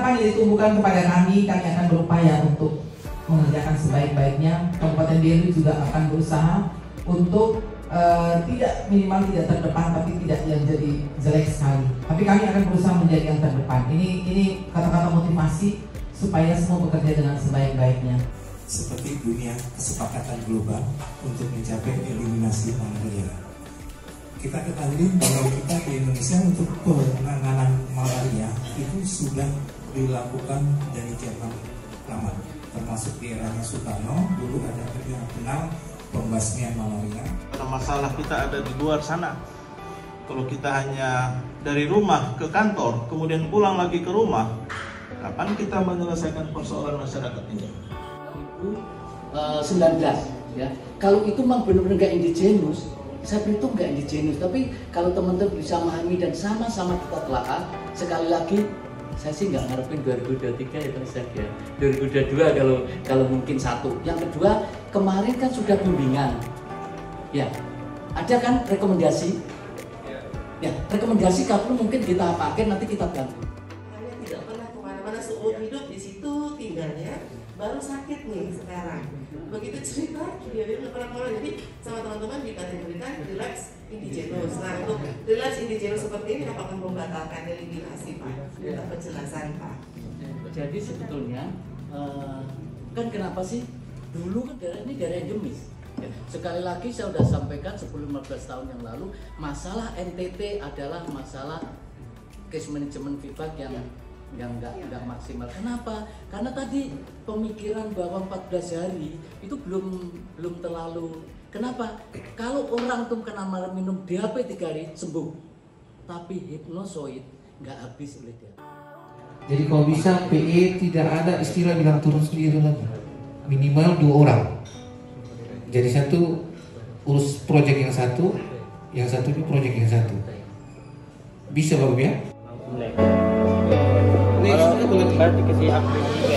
harapan yang ditumbuhkan kepada kami akan berupaya untuk mengerjakan sebaik-baiknya. Kabupaten Deli juga akan berusaha untuk minimal tidak terdepan, tapi tidak yang jadi jelek sekali. Tapi kami akan berusaha menjadi yang terdepan. Ini kata-kata motivasi supaya semua bekerja dengan sebaik-baiknya. Seperti dunia kesepakatan global untuk mencapai eliminasi malaria. Kita ketahui bahwa kita di Indonesia untuk penanganan malaria itu sudah dilakukan dari zaman lama, termasuk di eranya Soekarno. Dulu ada yang kenal pembasmian malaria. Karena masalah kita ada di luar sana. Kalau kita hanya dari rumah ke kantor, kemudian pulang lagi ke rumah, kapan kita menyelesaikan persoalan masyarakat ini? 2019 ya. Kalau itu memang benar-benar nggak indigenous, saya berhitung nggak indigenous. Tapi kalau teman-teman bisa memahami dan sama-sama kita telaah, sekali lagi saya sih nggak ngarepin 2023 ya Mas ya. 2022 kalau mungkin satu. Yang kedua, kemarin kan sudah bimbingan. Ya. Ada kan rekomendasi? Ya, rekomendasi kalau mungkin kita pakai nanti kita bantu. Hanya tidak pernah kemana-mana seumur hidup di situ tinggalnya, baru sakit nih sekarang. Begitu cerita dia nggak pernah kemana. Jadi sama teman-teman dikategorikan relapse indigenous. Nah, untuk relapse indigenous seperti ini apakah membatalkan eliminasi Pak? Minta penjelasan Pak. Jadi sebetulnya kan kenapa sih dulu kan daerah ini daerah endemis. Sekali lagi saya sudah sampaikan 10-15 tahun yang lalu, masalah NTT adalah masalah case management feedback yang nggak maksimal. Kenapa? Karena tadi pemikiran bahwa 14 hari itu belum terlalu. Kenapa? Kalau orang tuh kena minum DHP 3 hari sembuh, tapi hipnosoid nggak habis oleh dia. Jadi kalau bisa PE tidak ada istilah bilang turun sendiri lagi, minimal 2 orang. Jadi satu urus proyek yang satu di proyek yang satu. Bisa Bapak ya? Ini sudah boleh dikasih update juga.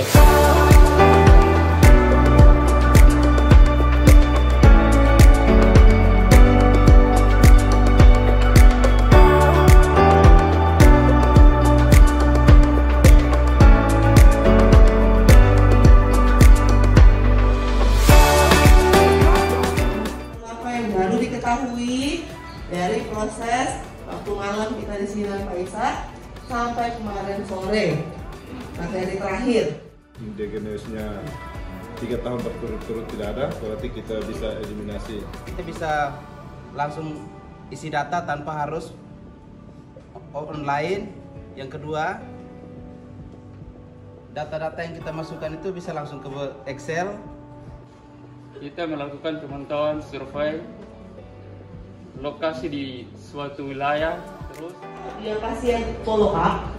Dari proses waktu malam kita di sini dengan Pak Isa sampai kemarin sore materi terakhir. Indigenous-nya 3 tahun berturut-turut tidak ada, berarti kita bisa eliminasi. Kita bisa langsung isi data tanpa harus online. Yang kedua, data-data yang kita masukkan itu bisa langsung ke Excel. Kita melakukan pemantauan survei lokasi di suatu wilayah, terus dia pasien follow up,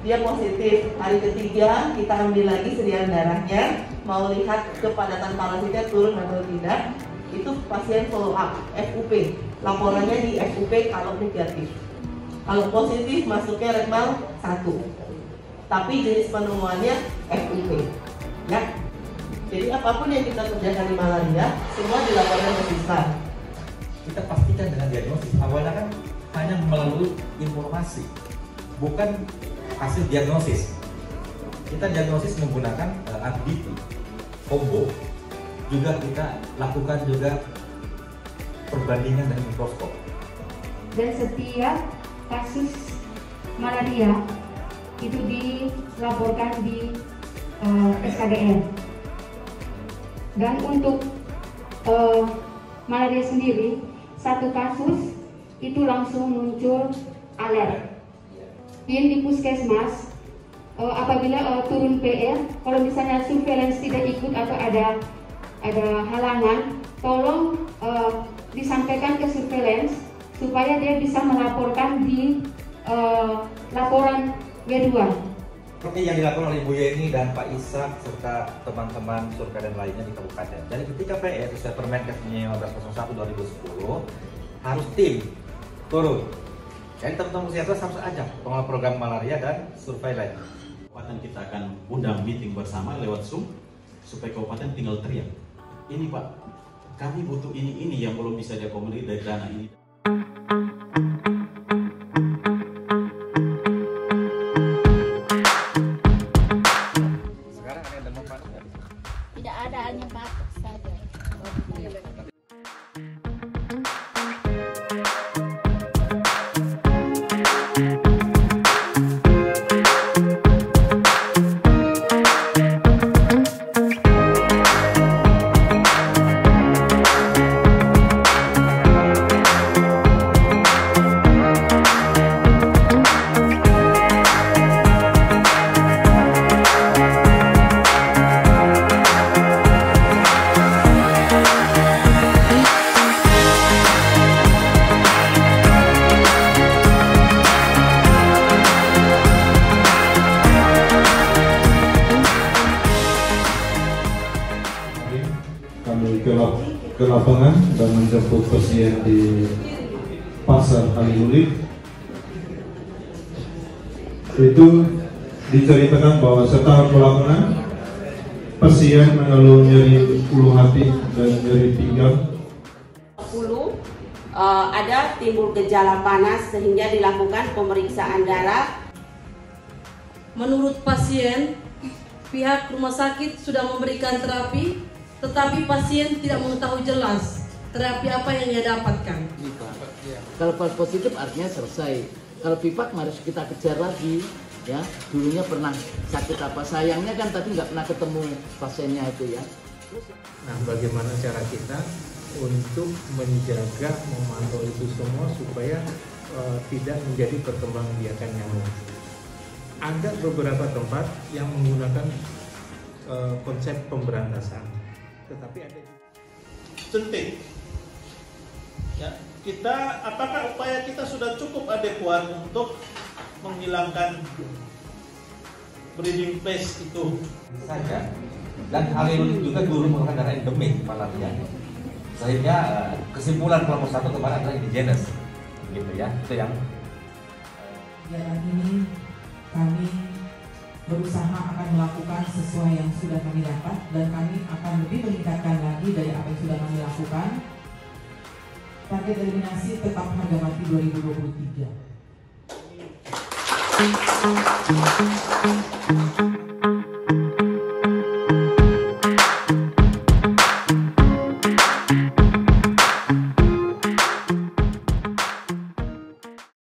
dia positif, hari ketiga kita ambil lagi sediaan darahnya, mau lihat kepadatan parasitnya turun atau tidak, itu pasien follow up, FUP, laporannya di FUP kalau negatif, kalau positif masuknya rekmal 1, tapi jenis penemuannya FUP, ya. Jadi apapun yang kita kerjakan di malaria, semua dilaporkan ke Sisar. Kita pastikan dengan diagnosis. Awalnya kan hanya melalui informasi, bukan hasil diagnosis. Kita diagnosis menggunakan alat BT, combo. Juga kita lakukan juga perbandingan dengan mikroskop. Dan setiap kasus malaria itu dilaporkan di SKDN. Dan untuk malaria sendiri, satu kasus itu langsung muncul alert. PIN di puskesmas apabila turun PR, kalau misalnya surveillance tidak ikut atau ada halangan, tolong disampaikan ke surveillance supaya dia bisa melaporkan di laporan W2. Seperti yang dilakukan oleh Ibu Yeni dan Pak Isa serta teman-teman surveillance lainnya di kabupaten. Jadi ketika PR sesuai Permenkes 1501/2010 harus tim turun. Jadi teman-teman kesehatan harus ajak pengelola program malaria dan surveillance. Kabupaten kita akan undang meeting bersama lewat Zoom supaya kabupaten tinggal teriak. Ini Pak, kami butuh ini yang belum bisa diakomodir dari dana ini. ke lapangan dan menjemput pasien di Pasar Halilulik. Itu diceritakan bahwa setelah pelakuan pasien mengeluh nyeri ulu hati dan nyeri pinggang. Ada timbul gejala panas sehingga dilakukan pemeriksaan darah. Menurut pasien, pihak rumah sakit sudah memberikan terapi, tetapi pasien tidak mengetahui jelas terapi apa yang dia dapatkan. Kalau false positif artinya selesai. Kalau PIPAK harus kita kejar lagi. Ya, dulunya pernah sakit apa, sayangnya kan tadi nggak pernah ketemu pasiennya itu ya. Nah, bagaimana cara kita untuk menjaga, memantau itu semua supaya tidak menjadi perkembangbiakan nyamuk. Ada beberapa tempat yang menggunakan konsep pemberantasan, tetapi ada Centik. Ya, kita apakah upaya kita sudah cukup adekuat untuk menghilangkan breeding place itu saja, dan Halilulik juga dulu merupakan daerah endemik malaria, sehingga kesimpulan kelompok satu kemarin adalah indigenous, gitu ya. Itu yang kegiatan ini kami berusaha akan melakukan sesuai yang sudah kami dapat, dan kami akan lebih meningkatkan lagi dari apa yang sudah kami lakukan. Target eliminasi tetap harga mati 2023.